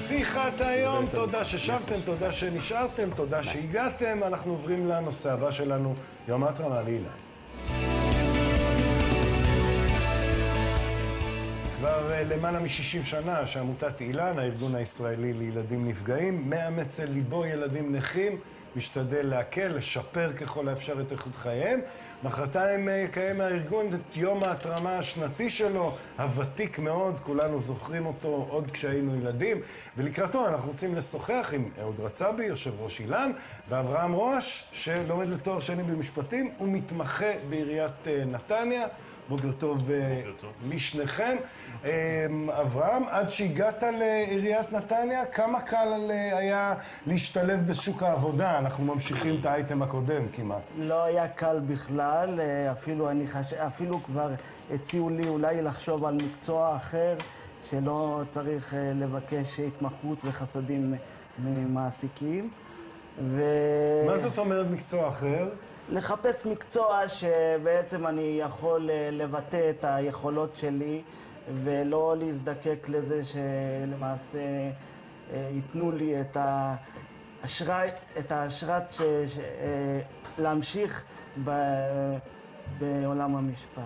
שיחת היום, תודה ששבתם, תודה שנשארתם, תודה שהגעתם. אנחנו עוברים לנושא הבא שלנו, יום ההתרמה לאילן. כבר למעלה מ-60 שנה שעמותת אילן, הארגון הישראלי לילדים נפגעים, מאמץ אל ליבו ילדים נכים, משתדל להקל, לשפר ככל האפשר את איכות חייהם. מחרתיים יקיים הארגון את יום ההתרמה השנתי שלו, הוותיק מאוד, כולנו זוכרים אותו עוד כשהיינו ילדים. ולקראתו אנחנו רוצים לשוחח עם אהוד רצאבי, יושב ראש אילן, ואברהם רוש, שלומד לתואר שני במשפטים, ומתמחה בעיריית נתניה. בוקר טוב לשניכם. אברהם, עד שהגעת לעיריית נתניה, כמה קל היה להשתלב בשוק העבודה? אנחנו ממשיכים את האייטם הקודם כמעט. לא היה קל בכלל, אפילו כבר הציעו לי אולי לחשוב על מקצוע אחר, שלא צריך לבקש התמחות וחסדים ממעסיקים. מה זאת אומרת מקצוע אחר? לחפש מקצוע שבעצם אני יכול לבטא את היכולות שלי ולא להזדקק לזה שלמעשה ייתנו לי את האשרת להמשיך בעולם המשפט.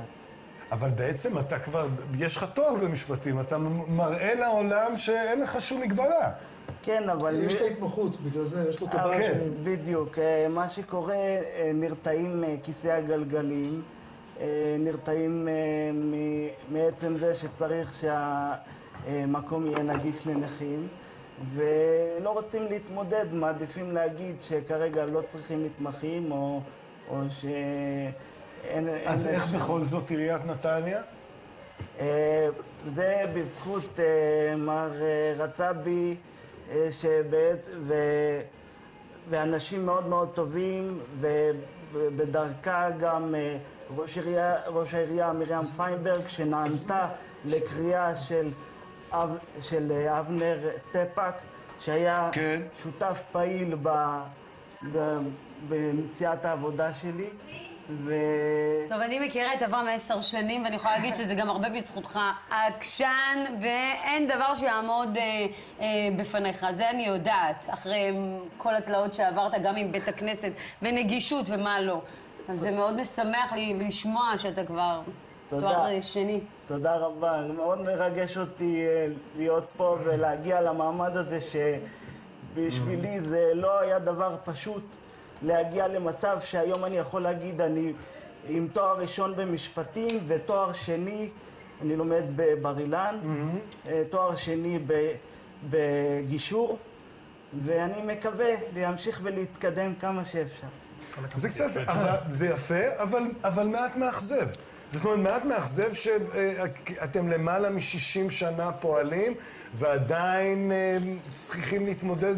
אבל בעצם אתה כבר, יש לך תואר במשפטים, אתה מראה לעולם שאין לך שום מגבלה. כן, אבל... יש את ההתמחות, בגלל זה, יש לו את הבעיה שלו. בדיוק. מה שקורה, נרתעים כיסא הגלגלים, נרתעים מעצם זה שצריך שהמקום יהיה נגיש לנכים, ולא רוצים להתמודד, מעדיפים להגיד שכרגע לא צריכים מתמחים, או שאין... אז איך בכל זאת עיריית נתניה? זה בזכות מר רצאבי, ואנשים מאוד מאוד טובים, ובדרכה גם ראש העירייה מרים פיינברג, שנענתה לקריאה של אבנר סטפאק, שהיה שותף פעיל במציאת העבודה שלי. טוב, אני מכירה את אברהם 10 שנים, ואני יכולה להגיד שזה גם הרבה בזכותך עקשן, ואין דבר שיעמוד בפניך. זה אני יודעת, אחרי כל התלאות שעברת, גם עם בית הכנסת, ונגישות ומה לא. אז זה מאוד משמח לי לשמוע שאתה כבר תואר שני. תודה רבה. מאוד מרגש אותי להיות פה ולהגיע למעמד הזה, שבשבילי זה לא היה דבר פשוט. להגיע למצב שהיום אני יכול להגיד, אני עם תואר ראשון במשפטים ותואר שני, אני לומד בבר אילן, תואר שני בגישור, ואני מקווה להמשיך ולהתקדם כמה שאפשר. זה קצת, זה יפה, אבל מעט מאכזב. זאת אומרת, מעט מאכזב שאתם למעלה מ-60 שנה פועלים, ועדיין צריכים להתמודד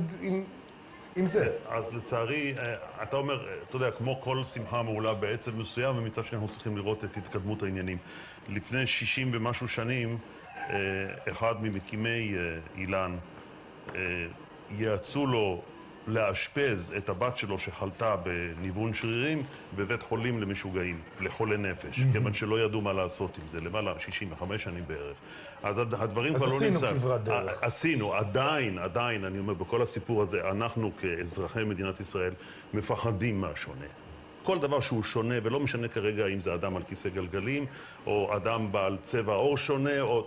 עם זה. אז לצערי, אתה אומר, אתה יודע, כמו כל שמחה מעולה בעצם מסוים, ומצד שני אנחנו צריכים לראות את התקדמות העניינים. לפני 60 ומשהו שנים, אחד ממקימי אילן, יעצו לו לאשפז את הבת שלו שחלתה בניוון שרירים בבית חולים למשוגעים, לחולי נפש, כיוון שלא ידעו מה לעשות עם זה, למעלה 65 שנים בערך. אז הדברים כבר לא נמצא. אז עשינו כברת דרך. עשינו, עדיין, אני אומר, בכל הסיפור הזה, אנחנו כאזרחי מדינת ישראל מפחדים מהשונה. כל דבר שהוא שונה, ולא משנה כרגע אם זה אדם על כיסא גלגלים, או אדם בעל צבע עור שונה, או...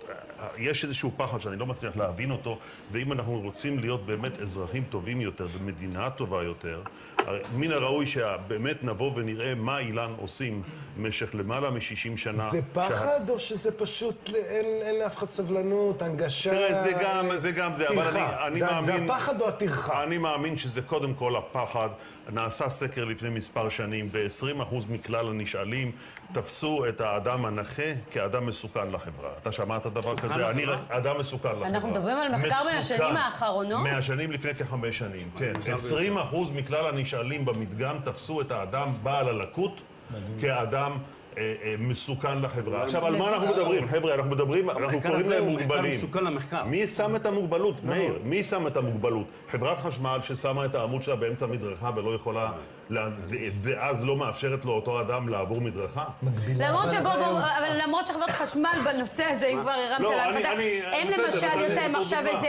יש איזשהו פחד שאני לא מצליח להבין אותו, ואם אנחנו רוצים להיות באמת אזרחים טובים יותר, במדינה טובה יותר, מן הראוי שבאמת נבוא ונראה מה אילן עושים במשך למעלה מ-60 שנה. זה פחד או שזה פשוט אין לאף אחד סבלנות, הנגשה... תראה, זה גם זה, אבל אני מאמין... זה הפחד או הטרחה? אני מאמין שזה קודם כל הפחד. נעשה סקר לפני מספר שנים, ו-20% מכלל הנשאלים תפסו את האדם הנכה כאדם מסוכן לחברה. אתה שמעת דבר כזה? אני אדם מסוכן לחברה. אנחנו מדברים על מחקר מהשנים האחרונות? מהשנים לפני כ5 שנים, כן. 20% מכלל הנשאלים במדגם תפסו את האדם בעל הלקות כאדם מסוכן לחברה. עכשיו, על מה אנחנו מדברים? חבר'ה, אנחנו קוראים להם מוגבלים. מי שם את המוגבלות? מאיר, מי שם את המוגבלות? חברת חשמל ששמה את העמוד שלה באמצע מדרכה ולא יכולה, ואז לא מאפשרת לו אותו אדם לעבור מדרכה? למרות שחברת חשמל בנושא הזה, אם כבר הרמת להנחתה, הם למשל, יש להם עכשיו איזה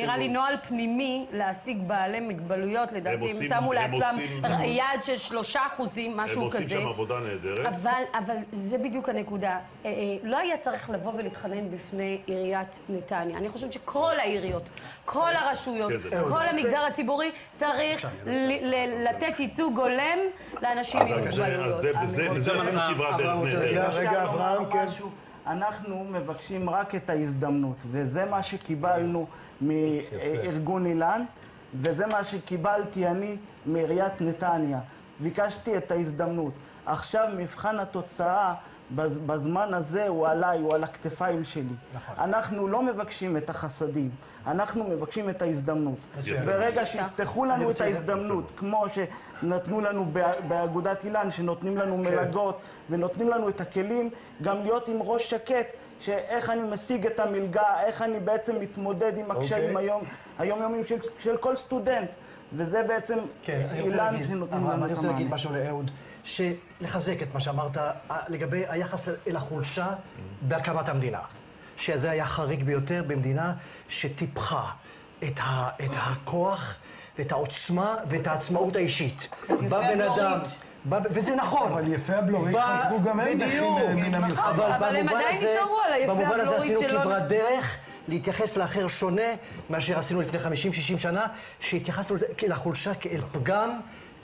נראה לי נוהל פנימי להשיג בעלי מגבלויות, לדעתי הם שמו לעצמם יעד של 3%, משהו כזה. הם עושים שם עבודה נהדרת. אבל זה בדיוק הנקודה. לא היה צריך לבוא ולהתחנן בפני עיריית נתניה. אני חושבת שכל העיריות, כל הרשויות, כל המגזר הציבורי צריך לתת ייצוג הולם לאנשים עם מוגבלויות. וזה כברת דרך נהדרת. רגע, אברהם, כן. אנחנו מבקשים רק את ההזדמנות, וזה מה שקיבלנו מארגון אילן, וזה מה שקיבלתי אני מעיריית נתניה. ביקשתי את ההזדמנות. עכשיו מבחן התוצאה בזמן הזה הוא עליי, הוא על הכתפיים שלי. אנחנו לא מבקשים את החסדים, אנחנו מבקשים את ההזדמנות. ברגע שיפתחו לנו את ההזדמנות, כמו שנתנו לנו באגודת אילן, שנותנים לנו מלגות ונותנים לנו את הכלים, גם להיות עם ראש שקט, שאיך אני משיג את המלגה, איך אני בעצם מתמודד עם הקשיים היומיומיים של כל סטודנט. וזה בעצם אילן שנותנים לנו את המענה. אני רוצה להגיד משהו לאהוד, שלחזק את מה שאמרת לגבי היחס אל החולשה בהקמת המדינה. שזה היה חריג ביותר במדינה שטיפחה את הכוח ואת העוצמה ואת העצמאות האישית. בא בן אדם, וזה נכון. אבל יפי הבלורית חזרו גם הם נכים מן המלחמה. אבל הם עדיין נשארו על היפי הבלורית שלו. במובן הזה עשינו כברת דרך להתייחס לאחר שונה מאשר עשינו לפני 50-60 שנה, שהתייחסנו לחולשה כאל פגם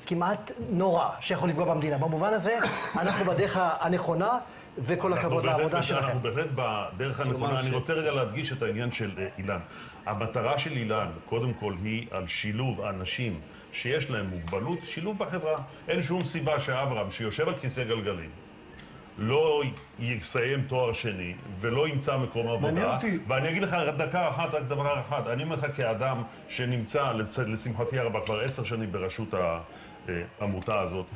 כמעט נורא שיכול לפגוע במדינה. במובן הזה אנחנו בדרך הנכונה, וכל הכבוד לעבודה שלכם. אנחנו בהחלט בדרך הנכונה. אני רוצה רגע להדגיש את העניין של אילן. המטרה של אילן, קודם כל, היא על שילוב אנשים שיש להם מוגבלות, שילוב בחברה. אין שום סיבה שאברהם, שיושב על כיסא גלגלים, לא יסיים תואר שני ולא ימצא מקום עבודה. ואני אגיד לך דקה אחת, רק דבר אחד. אני אומר לך כאדם שנמצא, לשמחתי הרבה, כבר 10 שנים בראשות העמותה הזאת,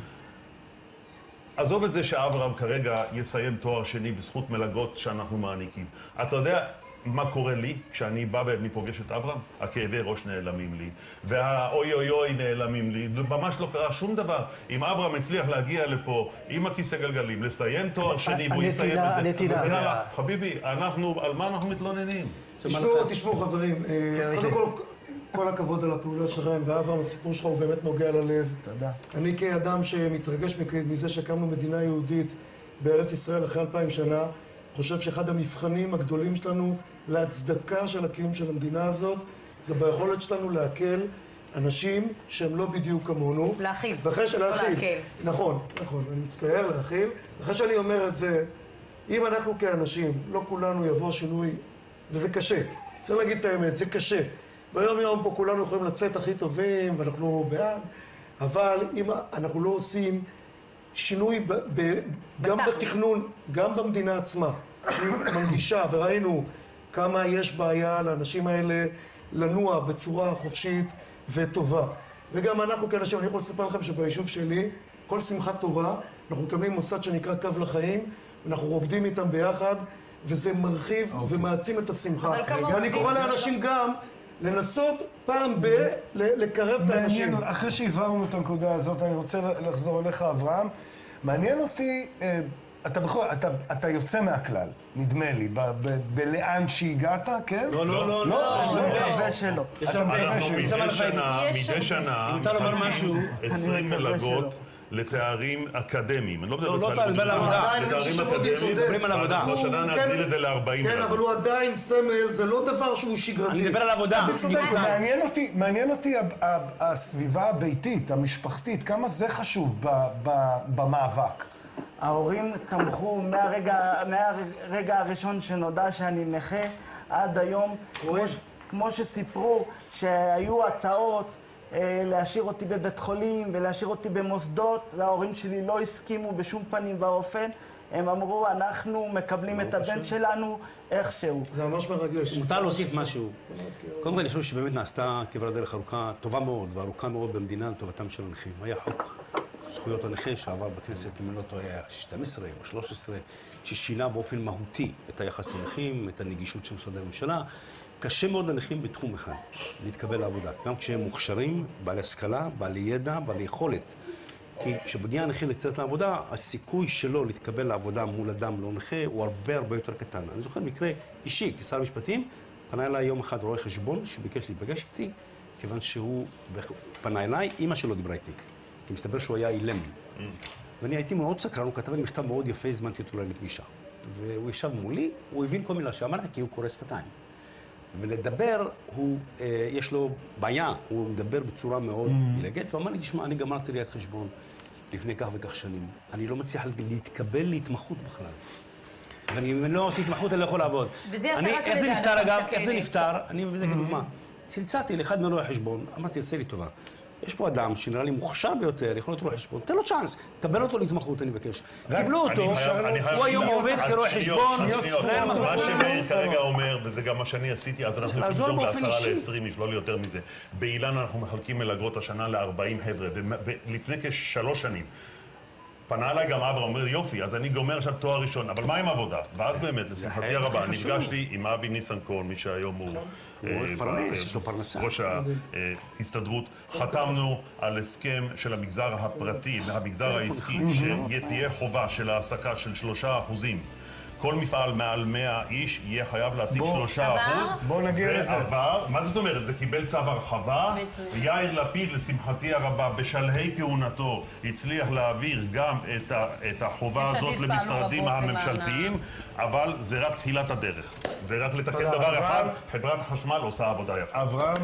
עזוב את זה שאברהם כרגע יסיים תואר שני בזכות מלגות שאנחנו מעניקים. אתה יודע מה קורה לי כשאני בא ואני פוגש את אברהם? הכאבי ראש נעלמים לי, והאוי אוי אוי נעלמים לי, ממש לא קרה שום דבר. אם אברהם הצליח להגיע לפה עם הכיסא גלגלים, לסיים תואר שני, והוא יסיים את זה. חביבי, על מה אנחנו מתלוננים? תשמעו חברים, קודם כל הכבוד על הפעולות שלכם, ואברהם, הסיפור שלך הוא באמת נוגע ללב. תודה. אני כאדם שמתרגש מזה שקמנו מדינה יהודית בארץ ישראל אחרי 2000 שנה, חושב שאחד המבחנים הגדולים שלנו להצדקה של הקיום של המדינה הזאת, זה ביכולת שלנו להקל אנשים שהם לא בדיוק כמונו. להכיל. ואחרי להכיל. נכון, אני מצטער להכיל. אחרי שאני אומר את זה, אם אנחנו כאנשים, לא כולנו יבוא שינוי, וזה קשה. צריך להגיד את האמת, זה קשה. ביום יום פה כולנו יכולים לצאת הכי טובים, ואנחנו בעד, אבל אם אנחנו לא עושים שינוי גם בתכנון, גם במדינה עצמה, היא מנגישה, וראינו כמה יש בעיה לאנשים האלה לנוע בצורה חופשית וטובה. וגם אנחנו כאנשים, אני יכול לספר לכם שביישוב שלי, כל שמחת תורה, אנחנו מקבלים מוסד שנקרא קו לחיים, אנחנו רוקדים איתם ביחד, וזה מרחיב ומעצים את השמחה. ואני קורא לאנשים גם לנסות פעם לקרב את האנשים. אחרי שהבהרנו את הנקודה הזאת, אני רוצה לחזור אליך, אברהם. מעניין אותי, אתה יוצא מהכלל, נדמה לי, בלאן שהגעת, כן? לא, אני מקווה שלא. מדי שנה, 20 מלגות לתארים אקדמיים. אני לא מדבר על עבודה. לתארים אקדמיים, מדברים על עבודה. השנה נגדיל את זה ל-40. כן, אבל הוא עדיין סמל, זה לא דבר שהוא שגרתי. אני מדבר על עבודה. מעניין אותי הסביבה הביתית, המשפחתית, כמה זה חשוב במאבק. ההורים תמכו מהרגע הראשון שנודע שאני נכה עד היום, כמו שסיפרו שהיו הצעות להשאיר אותי בבית חולים ולהשאיר אותי במוסדות, וההורים שלי לא הסכימו בשום פנים ואופן. הם אמרו, אנחנו מקבלים את הבן שלנו איכשהו. זה ממש מרגש. מותר להוסיף משהו. קודם כל, אני חושב שבאמת נעשתה כברת דרך ארוכה, טובה מאוד וארוכה מאוד במדינה לטובתם של הנכים. היה חוק זכויות הנכה שעבר בכנסת, אם לא טועה, 12 או 13, ששינה באופן מהותי את היחס לנכים, את הנגישות של משרדי הממשלה. קשה מאוד לנכים בתחום אחד, להתקבל לעבודה. גם כשהם מוכשרים, בעלי השכלה, בעלי ידע, בעלי יכולת. כי כשמגיע הנכה לצאת לעבודה, הסיכוי שלו להתקבל לעבודה מול אדם לא נכה הוא הרבה יותר קטן. אני זוכר מקרה אישי, כשר המשפטים, פנה אליי יום אחד רואה חשבון שביקש להיפגש איתי, כיוון שהוא פנה אליי, אמא שלו דיברה איתי. כי מסתבר שהוא היה אילם. ואני הייתי מאוד סקרן, הוא כתב לי מכתב מאוד יפה, הזמנתי אותו לפגישה. והוא ישב מולי, הוא הבין כל מילה שאמרתי, כי הוא קורא שפתיים. ולדבר, יש לו בעיה, הוא מדבר בצורה מאוד מילגת, ואמר לי, תשמע, אני גמרתי ראיית חשבון לפני כך וכך שנים. אני לא מצליח להתקבל להתמחות בכלל. ואני לא עושה התמחות, אני לא יכול לעבוד. איך זה נפטר, אגב? איך זה נפטר? אני מביא את זה כדוגמה. צלצלתי לאחד מרואי החשבון, אמרתי, עשה לי טובה. יש פה אדם שנראה לי מוכשר ביותר, יכול להיות רואה חשבון, תן לו צ'אנס, קבל אותו להתמחות, אני מבקש. קיבלו אותו, הוא היום עובד כרואה חשבון. מה שמאיר כרגע אומר, וזה גם מה שאני עשיתי, אז אנחנו יכולים לדאוג ל10 ל-20 איש, לא ליותר מזה. באילן אנחנו מחלקים מלגות השנה ל-40 חבר'ה, ולפני כ3 שנים. פנה אליי גם אברה, אומר יופי, אז אני גומר עכשיו תואר ראשון, אבל מה עם עבודה? ואז באמת, לשמחתי הרבה, נפגשתי עם אבי ניסנקורן, מי שהיום הוא ראש ההסתדרות, חתמנו על הסכם של המגזר הפרטי והמגזר העסקי, שתהיה חובה של העסקה של 3%. כל מפעל מעל 100 איש יהיה חייב להשיג 3%. בואו נגיע לזה. ועבר, מה זאת אומרת? זה קיבל צו הרחבה. יאיר לפיד, לשמחתי הרבה, בשלהי כהונתו, הצליח להעביר גם את החובה הזאת למשרדים הממשלתיים, אבל זה רק תחילת הדרך. ורק לתקן דבר אחד, חברת החשמל עושה עבודה יפה. אברהם,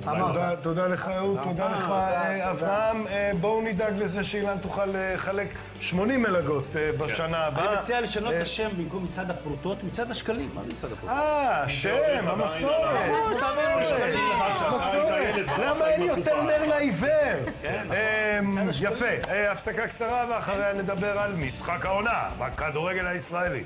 אהוד, תודה לך אהוד, תודה לך אברהם. בואו נדאג לזה שאילן תוכל לחלק 80 מלגות בשנה הבאה. אני מציע לשנות את השם במקום מצד הפרוטות, מצד השקלים. מה זה מצד הפרוטות? השם, המסורת. מסורת. למה אין יותר נר לעיוור? יפה. הפסקה קצרה ואחריה נדבר על משחק העונה בכדורגל הישראלי.